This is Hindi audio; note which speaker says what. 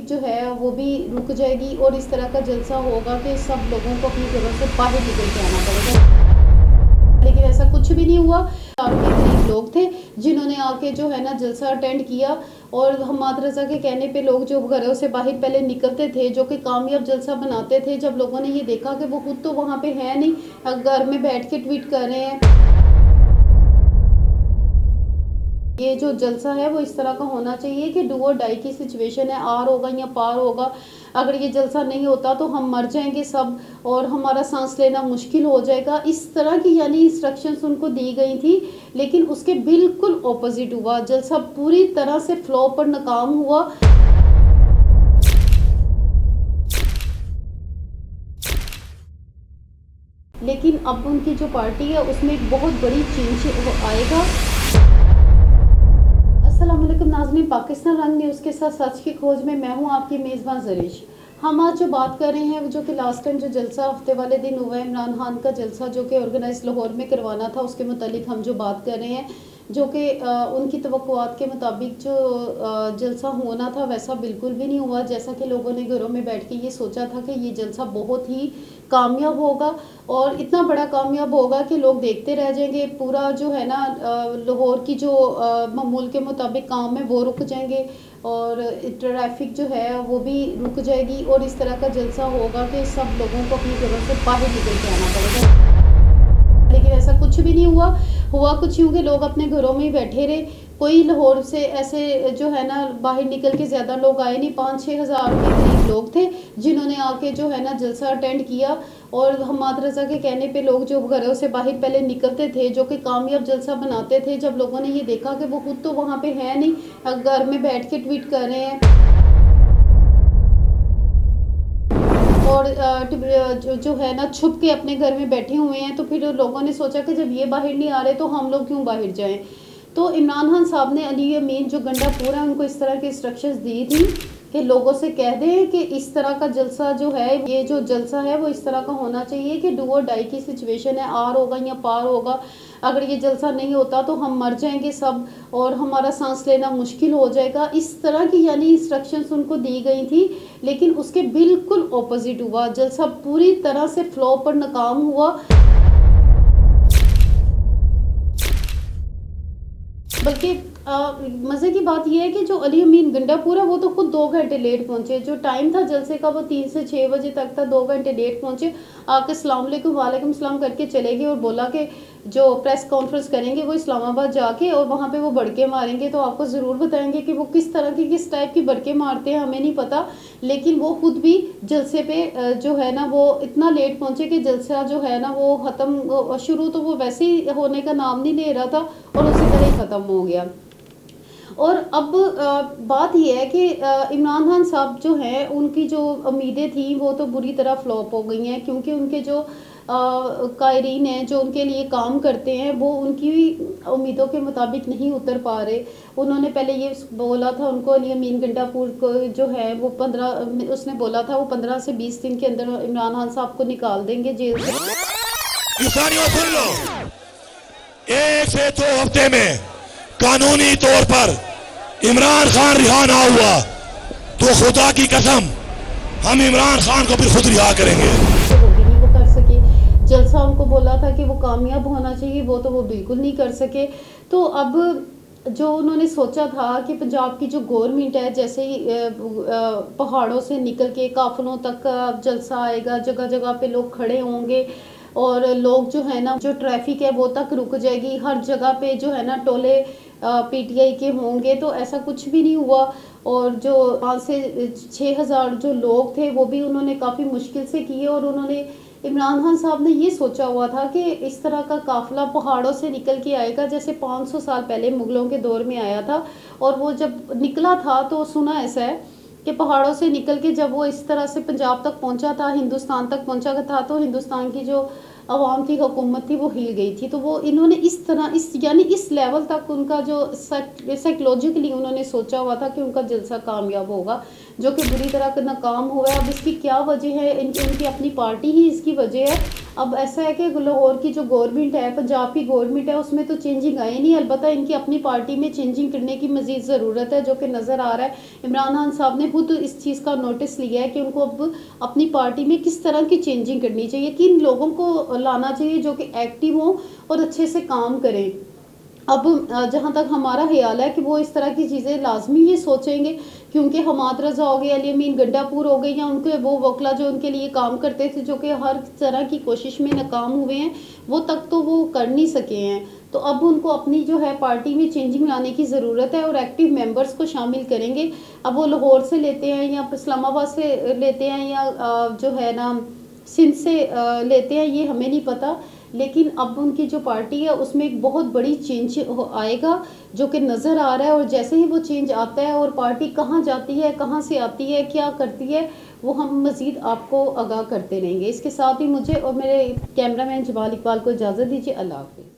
Speaker 1: जो है वो भी रुक जाएगी और इस तरह का जलसा होगा कि सब लोगों को अपने घरों से बाहर निकल के आना पड़ेगा। लेकिन ऐसा कुछ भी नहीं हुआ। आपके करीब लोग थे जिन्होंने आके जो है ना जलसा अटेंड किया और हम्माद रजा के कहने पे लोग जो घरों से बाहर पहले निकलते थे, जो कि कामयाब जलसा बनाते थे, जब लोगों ने ये देखा कि वो खुद तो वहाँ पे है नहीं, घर में बैठ के ट्वीट कर रहे हैं। ये जो जलसा है वो इस तरह का होना चाहिए कि डू और डाई की सिचुएशन है, आर होगा या पार होगा। अगर ये जलसा नहीं होता तो हम मर जाएंगे सब और हमारा सांस लेना मुश्किल हो जाएगा। इस तरह की यानी इंस्ट्रक्शंस उनको दी गई थी, लेकिन उसके बिल्कुल ऑपोजिट हुआ। जलसा पूरी तरह से फ्लो पर नाकाम हुआ। लेकिन अब उनकी जो पार्टी है उसमें एक बहुत बड़ी चेंज आएगा। अस्सलामुअलैकुम नाज़रीन, पाकिस्तान रंग न्यूज़ के साथ सच की खोज में मैं हूं आपकी मेज़बान ज़रीश। हम आज जो बात कर रहे हैं जो कि लास्ट टाइम जो जलसा हफ्ते वाले दिन हुआ है, इमरान खान का जलसा जो कि ऑर्गेनाइज लाहौर में करवाना था, उसके मुतालिक हम जो बात कर रहे हैं, जो कि उनकी तवक्कुआत के मुताबिक जो जलसा होना था वैसा बिल्कुल भी नहीं हुआ। जैसा कि लोगों ने घरों में बैठ के ये सोचा था कि ये जलसा बहुत ही कामयाब होगा और इतना बड़ा कामयाब होगा कि लोग देखते रह जाएंगे। पूरा जो है ना लाहौर की जो मामूल के मुताबिक काम है वो रुक जाएंगे और ट्रैफिक जो है वो भी रुक जाएगी और इस तरह का जलसा होगा कि सब लोगों को अपनी घरों से बाहर निकल के आना पड़ेगा। लेकिन ऐसा कुछ भी नहीं हुआ। हुआ कुछ यूँ कि लोग अपने घरों में ही बैठे रहे। कोई लाहौर से ऐसे जो है ना बाहर निकल के ज़्यादा लोग आए नहीं। 5-6 हज़ार के करीब लोग थे जिन्होंने आके जो है ना जलसा अटेंड किया और हम्माद रजा के कहने पे लोग जो घरों से बाहर पहले निकलते थे, जो कि कामयाब जलसा बनाते थे, जब लोगों ने ये देखा कि वो खुद तो वहाँ पे है नहीं, घर में बैठ के ट्वीट कर रहे हैं और जो है ना छुप के अपने घर में बैठे हुए हैं। तो फिर लोगों ने सोचा कि जब ये बाहर नहीं आ रहे तो हम लोग क्यों बाहर जाएं। तो इमरान खान साहब ने अली अमीन जो गंडापुर है उनको इस तरह की इंस्ट्रक्शंस दी थी कि लोगों से कह दें कि इस तरह का जलसा जो है, ये जो जलसा है वो इस तरह का होना चाहिए कि डू और डाई की सिचुएशन है, आर होगा या पार होगा। अगर ये जलसा नहीं होता तो हम मर जाएंगे सब और हमारा सांस लेना मुश्किल हो जाएगा। इस तरह की यानी इंस्ट्रक्शंस उनको दी गई थी, लेकिन उसके बिल्कुल ऑपोजिट हुआ। जलसा पूरी तरह से फ्लो पर नाकाम हुआ। बल्कि मज़े की बात यह है कि जो अली अमीन गंडापुर है वो तो खुद 2 घंटे लेट पहुंचे। जो टाइम था जलसे का वो 3 से 6 बजे तक था, 2 घंटे लेट पहुंचे। आके अस्सलाम वालेकुम वालेकुम सलाम करके चले गए और बोला कि जो प्रेस कॉन्फ्रेंस करेंगे वो इस्लामाबाद जाके और वहाँ पे वो बड़के मारेंगे। तो आपको ज़रूर बताएंगे कि वो किस तरह की किस टाइप की बड़के मारते हैं, हमें नहीं पता। लेकिन वो खुद भी जलसे पे जो है ना वो इतना लेट पहुँचे कि जलसा जो है ना वो ख़त्म, शुरू तो वो वैसे ही होने का नाम नहीं ले रहा था और उसी तरह ही ख़त्म हो गया। और अब बात यह है कि इमरान खान साहब जो हैं उनकी जो उम्मीदें थी वो तो बुरी तरह फ्लॉप हो गई हैं, क्योंकि उनके जो कायरीन हैं जो उनके लिए काम करते हैं वो उनकी उम्मीदों के मुताबिक नहीं उतर पा रहे। उन्होंने पहले ये बोला था उनको, अली अमीन गंडापुर को जो है वो 15 उसने बोला था वो 15 से 20 दिन के अंदर इमरान खान साहब को निकाल देंगे जेल से।
Speaker 2: सुन लो, 1 से 2 हफ्ते में कानूनी तौर पर इमरान खान रिहा ना हुआ तो खुदा की कसम हम इमरान खान को भी खुद रिहा करेंगे।
Speaker 1: वो भी नहीं वो कर सके। जलसा उनको बोला था कि वो कामयाब होना चाहिए, वो तो वो बिल्कुल नहीं कर सके। तो अब जो उन्होंने सोचा था कि पंजाब की जो गवर्नमेंट है जैसे ही पहाड़ों से निकल के काफिलों तक जलसा आएगा, जगह जगह पे लोग खड़े होंगे और लोग जो है ना जो ट्रैफिक है वो तक रुक जाएगी, हर जगह पे जो है ना टोले पीटीआई के होंगे। तो ऐसा कुछ भी नहीं हुआ और जो 5 से 6 हज़ार जो लोग थे वो भी उन्होंने काफ़ी मुश्किल से किए। और उन्होंने इमरान खान साहब ने ये सोचा हुआ था कि इस तरह का काफ़िला पहाड़ों से निकल के आएगा जैसे 500 साल पहले मुग़लों के दौर में आया था। और वो जब निकला था तो सुना ऐसा है कि पहाड़ों से निकल के जब वो इस तरह से पंजाब तक पहुंचा था, हिंदुस्तान तक पहुंचा था, तो हिंदुस्तान की जो अवाम थी, हुकूमत थी, वो हिल गई थी। तो वो इन्होंने इस तरह यानी इस लेवल तक उनका जो साइकोलॉजिकली उन्होंने सोचा हुआ था कि उनका जलसा कामयाब होगा, जो कि बुरी तरह नाकाम हुआ है। अब इसकी क्या वजह है? इनकी अपनी पार्टी ही इसकी वजह है। अब ऐसा है कि लाहौर की जो गवर्नमेंट है, पंजाब की गवर्नमेंट है, उसमें तो चेंजिंग आई नहीं, अलबत्ता इनकी अपनी पार्टी में चेंजिंग करने की मज़ीद ज़रूरत है, जो कि नज़र आ रहा है। इमरान खान साहब ने खुद इस चीज़ का नोटिस लिया है कि उनको अब अपनी पार्टी में किस तरह की चेंजिंग करनी चाहिए, किन लोगों को लाना चाहिए जो कि एक्टिव हों और अच्छे से काम करें। अब जहाँ तक हमारा ख्याल है कि वो इस तरह की चीज़ें लाजमी ये सोचेंगे, क्योंकि हमाद रज़ा हो गए, अली अमीन गंडापुर हो गए, या उनके वो वकला जो उनके लिए काम करते थे, जो कि हर तरह की कोशिश में नाकाम हुए हैं, वो तक तो वो कर नहीं सके हैं। तो अब उनको अपनी जो है पार्टी में चेंजिंग लाने की ज़रूरत है और एक्टिव मेंबर्स को शामिल करेंगे। अब वो लाहौर से लेते हैं या इस्लामाबाद से लेते हैं या जो है ना सिंध से लेते हैं, ये हमें नहीं पता, लेकिन अब उनकी जो पार्टी है उसमें एक बहुत बड़ी चेंज आएगा जो कि नज़र आ रहा है। और जैसे ही वो चेंज आता है और पार्टी कहाँ जाती है, कहाँ से आती है, क्या करती है, वो हम मज़ीद आपको आगाह करते रहेंगे। इसके साथ ही मुझे और मेरे कैमरामैन जमाल इकबाल को इजाज़त दीजिए। अल्लाह हाफ़िज़।